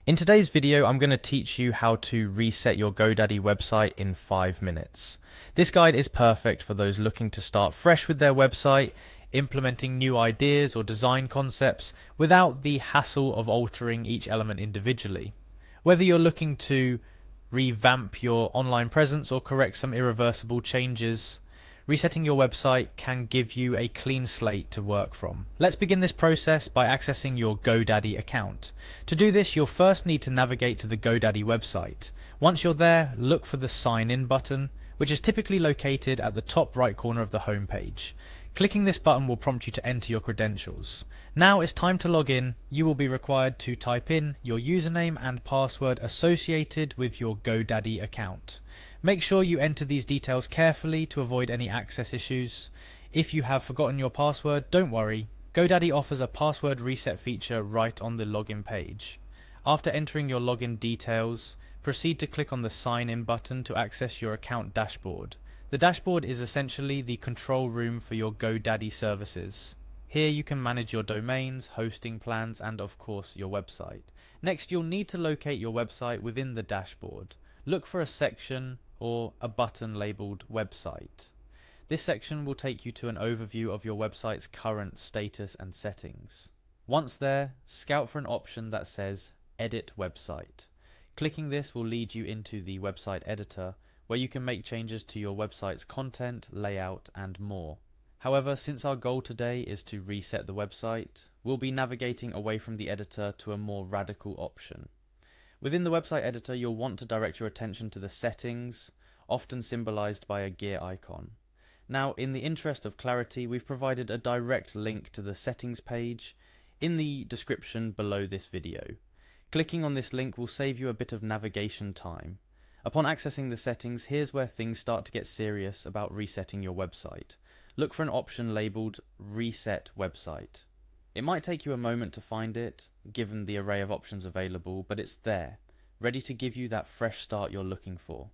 In today's video, I'm going to teach you how to reset your GoDaddy website in 5 minutes. This guide is perfect for those looking to start fresh with their website, implementing new ideas or design concepts without the hassle of altering each element individually. Whether you're looking to revamp your online presence or correct some irreversible changes, resetting your website can give you a clean slate to work from. Let's begin this process by accessing your GoDaddy account. To do this, you'll first need to navigate to the GoDaddy website. Once you're there, look for the Sign In button, which is typically located at the top right corner of the home page. Clicking this button will prompt you to enter your credentials. Now it's time to log in. You will be required to type in your username and password associated with your GoDaddy account. Make sure you enter these details carefully to avoid any access issues. If you have forgotten your password, don't worry. GoDaddy offers a password reset feature right on the login page. After entering your login details, proceed to click on the Sign In button to access your account dashboard. The dashboard is essentially the control room for your GoDaddy services. Here you can manage your domains, hosting plans, and of course your website. Next, you'll need to locate your website within the dashboard. Look for a section or a button labeled Website. This section will take you to an overview of your website's current status and settings. Once there, scout for an option that says Edit Website. Clicking this will lead you into the website editor, where you can make changes to your website's content, layout, and more. However, since our goal today is to reset the website, we'll be navigating away from the editor to a more radical option. Within the website editor, you'll want to direct your attention to the settings, often symbolized by a gear icon. Now, in the interest of clarity, we've provided a direct link to the settings page in the description below this video. Clicking on this link will save you a bit of navigation time. Upon accessing the settings, here's where things start to get serious about resetting your website. Look for an option labeled Reset Website. It might take you a moment to find it, given the array of options available, but it's there, ready to give you that fresh start you're looking for.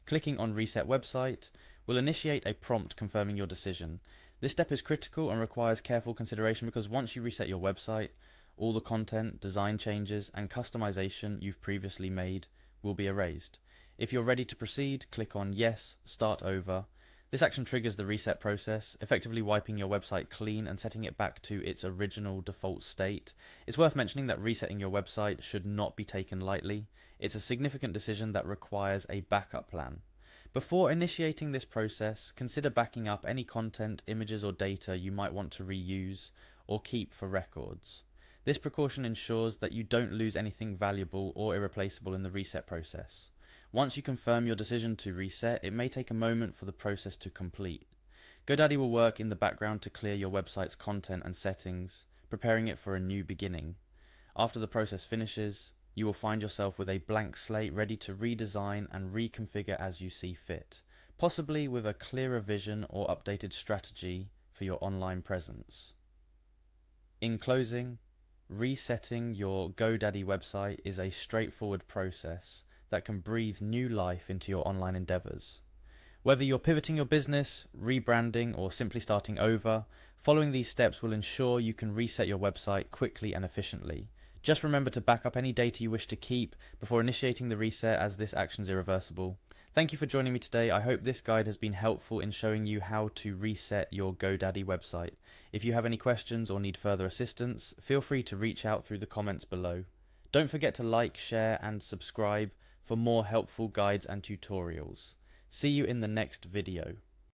Clicking on Reset Website will initiate a prompt confirming your decision. This step is critical and requires careful consideration because once you reset your website, all the content, design changes, and customization you've previously made will be erased. If you're ready to proceed, click on Yes, Start Over. This action triggers the reset process, effectively wiping your website clean and setting it back to its original default state. It's worth mentioning that resetting your website should not be taken lightly. It's a significant decision that requires a backup plan. Before initiating this process, consider backing up any content, images, or data you might want to reuse or keep for records. This precaution ensures that you don't lose anything valuable or irreplaceable in the reset process. Once you confirm your decision to reset, it may take a moment for the process to complete. GoDaddy will work in the background to clear your website's content and settings, preparing it for a new beginning. After the process finishes, you will find yourself with a blank slate ready to redesign and reconfigure as you see fit, possibly with a clearer vision or updated strategy for your online presence. In closing, resetting your GoDaddy website is a straightforward process that can breathe new life into your online endeavors. Whether you're pivoting your business, rebranding, or simply starting over, following these steps will ensure you can reset your website quickly and efficiently. Just remember to back up any data you wish to keep before initiating the reset, as this action is irreversible. Thank you for joining me today. I hope this guide has been helpful in showing you how to reset your GoDaddy website. If you have any questions or need further assistance, feel free to reach out through the comments below. Don't forget to like, share, and subscribe for more helpful guides and tutorials. See you in the next video.